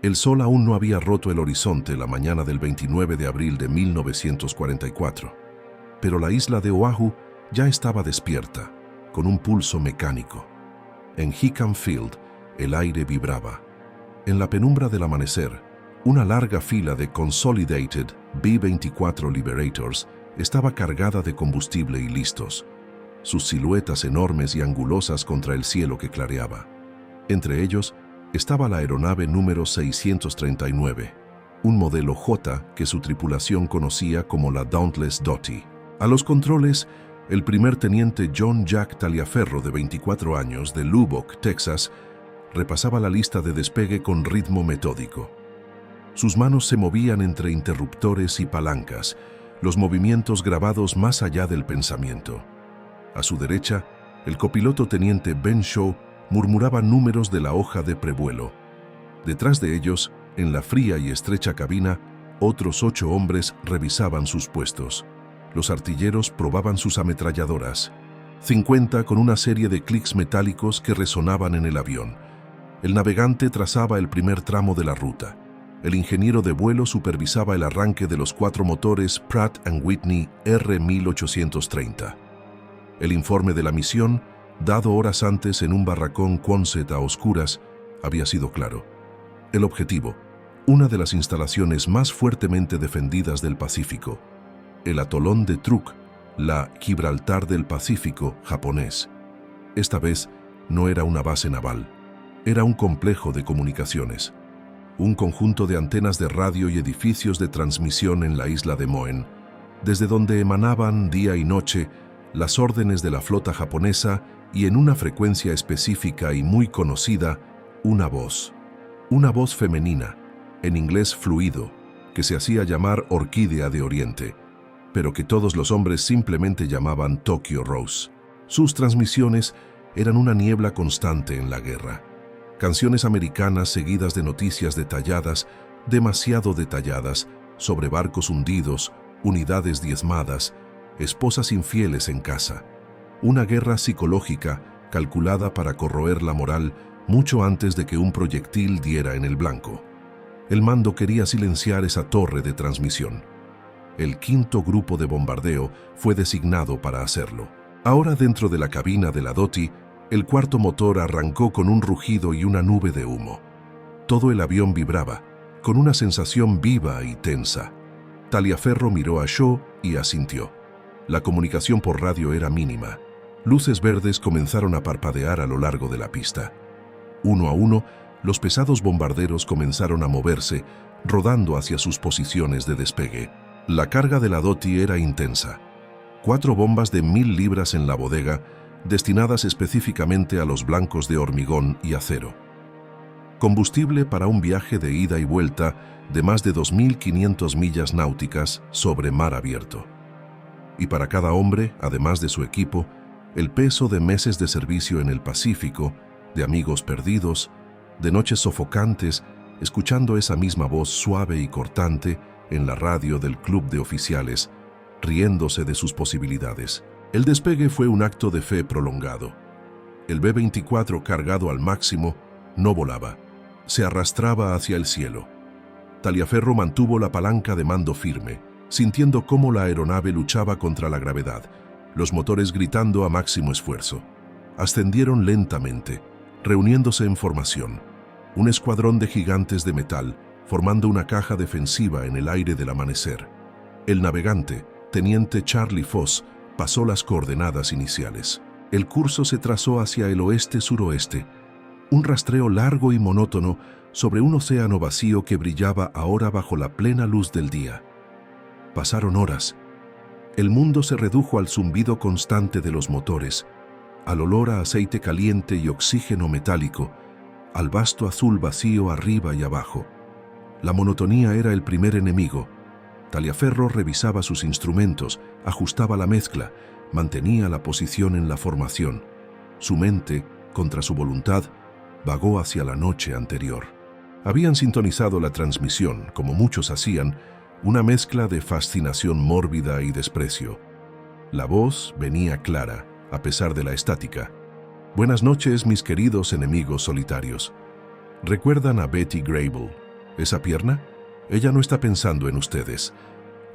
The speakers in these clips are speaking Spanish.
El sol aún no había roto el horizonte la mañana del 29 de abril de 1944, pero la isla de Oahu ya estaba despierta, con un pulso mecánico. En Hickam Field, el aire vibraba. En la penumbra del amanecer, una larga fila de Consolidated B-24 Liberators estaba cargada de combustible y listos, sus siluetas enormes y angulosas contra el cielo que clareaba. Entre ellos estaba la aeronave número 639, un modelo J que su tripulación conocía como la Dauntless Dottie. A los controles, el primer teniente John Jack Taliaferro, de 24 años, de Lubbock, Texas, repasaba la lista de despegue con ritmo metódico. Sus manos se movían entre interruptores y palancas, los movimientos grabados más allá del pensamiento. A su derecha, el copiloto teniente Ben Shaw murmuraba números de la hoja de prevuelo. Detrás de ellos, en la fría y estrecha cabina, otros 8 hombres revisaban sus puestos. Los artilleros probaban sus ametralladoras. 50 con una serie de clics metálicos que resonaban en el avión. El navegante trazaba el primer tramo de la ruta. El ingeniero de vuelo supervisaba el arranque de los 4 motores Pratt & Whitney R1830. El informe de la misión, dado horas antes en un barracón Quonset a oscuras, había sido claro. El objetivo, una de las instalaciones más fuertemente defendidas del Pacífico, el atolón de Truk, la Gibraltar del Pacífico japonés. Esta vez no era una base naval, era un complejo de comunicaciones, un conjunto de antenas de radio y edificios de transmisión en la isla de Moen, desde donde emanaban día y noche las órdenes de la flota japonesa y en una frecuencia específica y muy conocida, una voz femenina, en inglés fluido, que se hacía llamar Orquídea de Oriente, pero que todos los hombres simplemente llamaban Tokyo Rose. Sus transmisiones eran una niebla constante en la guerra. Canciones americanas seguidas de noticias detalladas, demasiado detalladas, sobre barcos hundidos, unidades diezmadas, esposas infieles en casa. Una guerra psicológica calculada para corroer la moral mucho antes de que un proyectil diera en el blanco. El mando quería silenciar esa torre de transmisión. El 5º grupo de bombardeo fue designado para hacerlo. Ahora, dentro de la cabina de la Dottie, el 4º motor arrancó con un rugido y una nube de humo. Todo el avión vibraba, con una sensación viva y tensa. Taliaferro miró a Shaw y asintió. La comunicación por radio era mínima. Luces verdes comenzaron a parpadear a lo largo de la pista. Uno a uno, los pesados bombarderos comenzaron a moverse, rodando hacia sus posiciones de despegue. La carga de la Dottie era intensa. 4 bombas de 1000 libras en la bodega, destinadas específicamente a los blancos de hormigón y acero. Combustible para un viaje de ida y vuelta de más de 2500 millas náuticas sobre mar abierto. Y para cada hombre, además de su equipo, el peso de meses de servicio en el Pacífico, de amigos perdidos, de noches sofocantes, escuchando esa misma voz suave y cortante en la radio del club de oficiales, riéndose de sus posibilidades. El despegue fue un acto de fe prolongado. El B-24, cargado al máximo, no volaba. Se arrastraba hacia el cielo. Taliaferro mantuvo la palanca de mando firme, sintiendo cómo la aeronave luchaba contra la gravedad, los motores gritando a máximo esfuerzo. Ascendieron lentamente, reuniéndose en formación. Un escuadrón de gigantes de metal, formando una caja defensiva en el aire del amanecer. El navegante, teniente Charlie Foss, pasó las coordenadas iniciales. El curso se trazó hacia el oeste-suroeste, un rastreo largo y monótono sobre un océano vacío que brillaba ahora bajo la plena luz del día. Pasaron horas. El mundo se redujo al zumbido constante de los motores, al olor a aceite caliente y oxígeno metálico, al vasto azul vacío arriba y abajo. La monotonía era el primer enemigo. Taliaferro revisaba sus instrumentos, ajustaba la mezcla, mantenía la posición en la formación. Su mente, contra su voluntad, vagó hacia la noche anterior. Habían sintonizado la transmisión, como muchos hacían, una mezcla de fascinación mórbida y desprecio. La voz venía clara, a pesar de la estática. «Buenas noches, mis queridos enemigos solitarios. ¿Recuerdan a Betty Grable, ¿Esa pierna? Ella no está pensando en ustedes.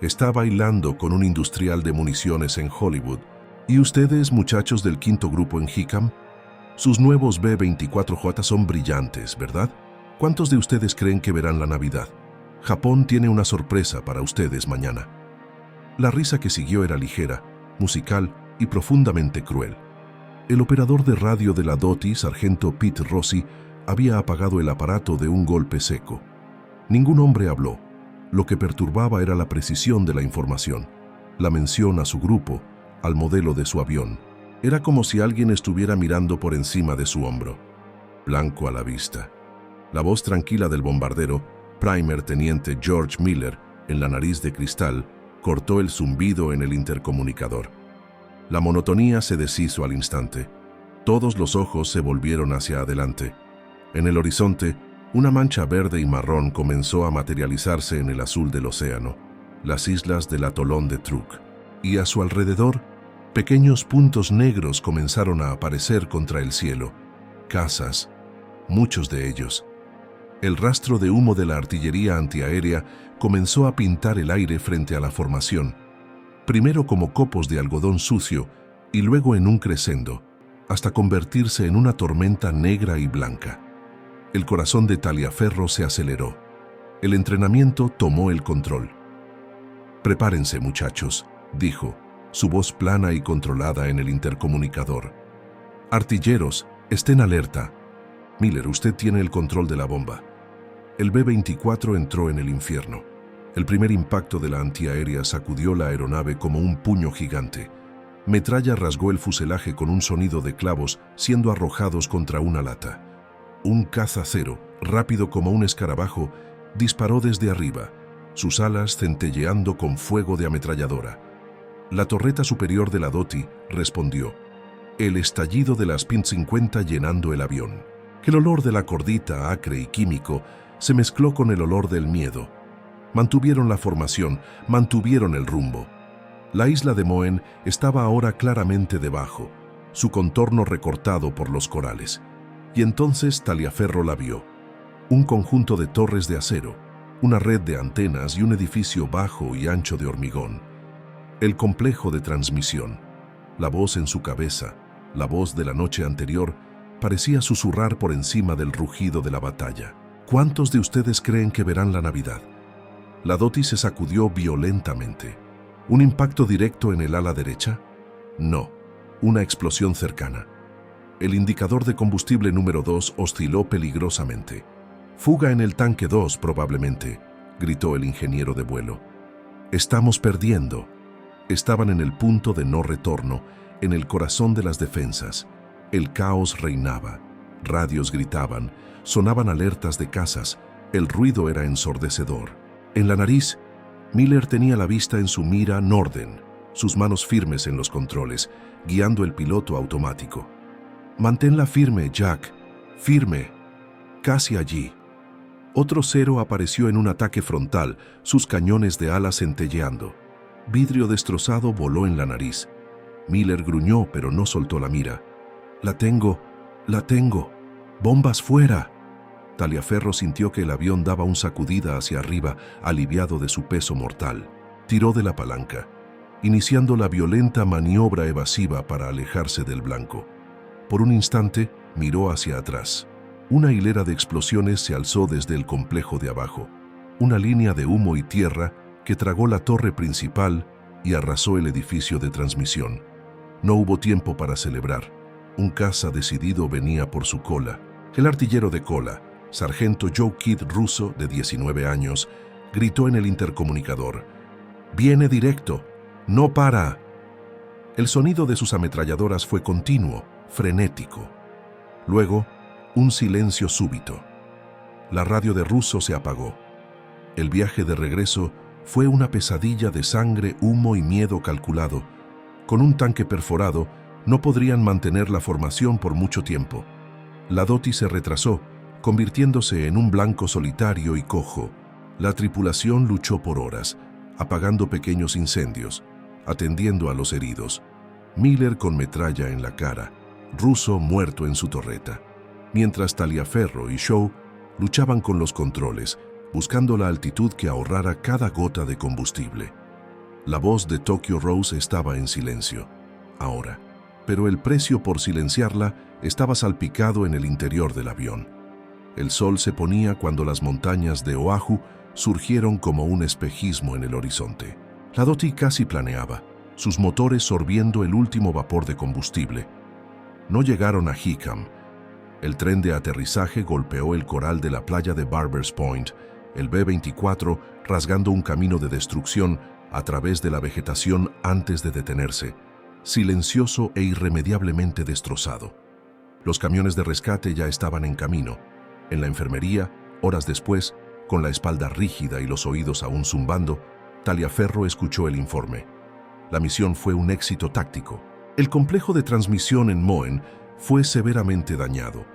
Está bailando con un industrial de municiones en Hollywood. ¿Y ustedes, muchachos del quinto grupo en Hickam? Sus nuevos B-24J son brillantes, ¿verdad? ¿Cuántos de ustedes creen que verán la Navidad? Japón tiene una sorpresa para ustedes mañana. La risa que siguió era ligera, musical y profundamente cruel. El operador de radio de la DOTI, sargento Pete Rossi, había apagado el aparato de un golpe seco. Ningún hombre habló. Lo que perturbaba era la precisión de la información, la mención a su grupo, al modelo de su avión. Era como si alguien estuviera mirando por encima de su hombro. Blanco a la vista. La voz tranquila del bombardero, Primer Teniente George Miller, en la nariz de cristal, cortó el zumbido en el intercomunicador. La monotonía se deshizo al instante. Todos los ojos se volvieron hacia adelante. En el horizonte, una mancha verde y marrón comenzó a materializarse en el azul del océano, las islas del atolón de Truk. Y a su alrededor, pequeños puntos negros comenzaron a aparecer contra el cielo. Casas, muchos de ellos. El rastro de humo de la artillería antiaérea comenzó a pintar el aire frente a la formación, primero como copos de algodón sucio y luego en un crescendo, hasta convertirse en una tormenta negra y blanca. El corazón de Taliaferro se aceleró. El entrenamiento tomó el control. «Prepárense, muchachos», dijo, su voz plana y controlada en el intercomunicador. «Artilleros, estén alerta. Miller, usted tiene el control de la bomba». El B-24 entró en el infierno. El primer impacto de la antiaérea sacudió la aeronave como un puño gigante. Metralla rasgó el fuselaje con un sonido de clavos siendo arrojados contra una lata. Un caza cero, rápido como un escarabajo, disparó desde arriba, sus alas centelleando con fuego de ametralladora. La torreta superior de la DOTI respondió, el estallido de las PIN-50 llenando el avión. El olor de la cordita, acre y químico, se mezcló con el olor del miedo. Mantuvieron la formación, mantuvieron el rumbo. La isla de Moen estaba ahora claramente debajo, su contorno recortado por los corales. Y entonces Taliaferro la vio. Un conjunto de torres de acero, una red de antenas y un edificio bajo y ancho de hormigón. El complejo de transmisión. La voz en su cabeza, la voz de la noche anterior, parecía susurrar por encima del rugido de la batalla. ¿Cuántos de ustedes creen que verán la Navidad? La DOTI se sacudió violentamente. ¿Un impacto directo en el ala derecha? No, una explosión cercana. El indicador de combustible número 2 osciló peligrosamente. «Fuga en el tanque 2, probablemente», gritó el ingeniero de vuelo. «Estamos perdiendo». Estaban en el punto de no retorno, en el corazón de las defensas. El caos reinaba. Radios gritaban, sonaban alertas de cazas. El ruido era ensordecedor. En la nariz, Miller tenía la vista en su mira Norden, sus manos firmes en los controles, guiando el piloto automático. «Manténla firme, Jack. Firme. Casi allí». Otro cero apareció en un ataque frontal, sus cañones de alas centelleando. Vidrio destrozado voló en la nariz. Miller gruñó, pero no soltó la mira. «La tengo. Bombas fuera». Taliaferro sintió que el avión daba una sacudida hacia arriba, aliviado de su peso mortal. Tiró de la palanca, iniciando la violenta maniobra evasiva para alejarse del blanco. Por un instante, miró hacia atrás. Una hilera de explosiones se alzó desde el complejo de abajo, una línea de humo y tierra que tragó la torre principal y arrasó el edificio de transmisión. No hubo tiempo para celebrar. Un caza decidido venía por su cola. El artillero de cola, sargento Joe Kidd Russo, de 19 años, gritó en el intercomunicador: «Viene directo, no para». El sonido de sus ametralladoras fue continuo, frenético. Luego, un silencio súbito. La radio de Russo se apagó. El viaje de regreso fue una pesadilla de sangre, humo y miedo calculado. Con un tanque perforado, no podrían mantener la formación por mucho tiempo. La DOTI se retrasó, convirtiéndose en un blanco solitario y cojo. La tripulación luchó por horas, apagando pequeños incendios, atendiendo a los heridos. Miller con metralla en la cara, Russo muerto en su torreta, mientras Taliaferro y Shaw luchaban con los controles, buscando la altitud que ahorrara cada gota de combustible. La voz de Tokyo Rose estaba en silencio, ahora, pero el precio por silenciarla estaba salpicado en el interior del avión. El sol se ponía cuando las montañas de Oahu surgieron como un espejismo en el horizonte. La Doti casi planeaba, sus motores sorbiendo el último vapor de combustible. No llegaron a Hickam. El tren de aterrizaje golpeó el coral de la playa de Barbers Point, el B-24 rasgando un camino de destrucción a través de la vegetación antes de detenerse, silencioso e irremediablemente destrozado. Los camiones de rescate ya estaban en camino. En la enfermería, horas después, con la espalda rígida y los oídos aún zumbando, Taliaferro escuchó el informe. La misión fue un éxito táctico. El complejo de transmisión en Moen fue severamente dañado.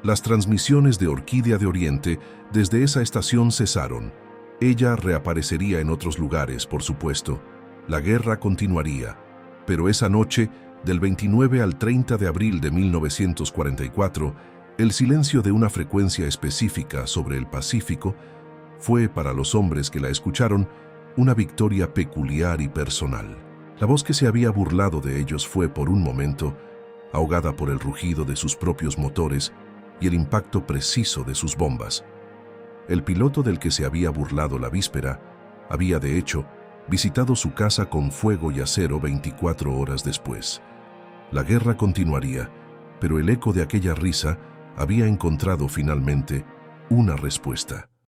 Las transmisiones de Orquídea de Oriente desde esa estación cesaron. Ella reaparecería en otros lugares, por supuesto. La guerra continuaría. Pero esa noche, del 29 al 30 de abril de 1944, el silencio de una frecuencia específica sobre el Pacífico fue, para los hombres que la escucharon, una victoria peculiar y personal. La voz que se había burlado de ellos fue, por un momento, ahogada por el rugido de sus propios motores y el impacto preciso de sus bombas. El piloto del que se había burlado la víspera había, de hecho, visitado su casa con fuego y acero 24 horas después. La guerra continuaría, pero el eco de aquella risa había encontrado finalmente una respuesta.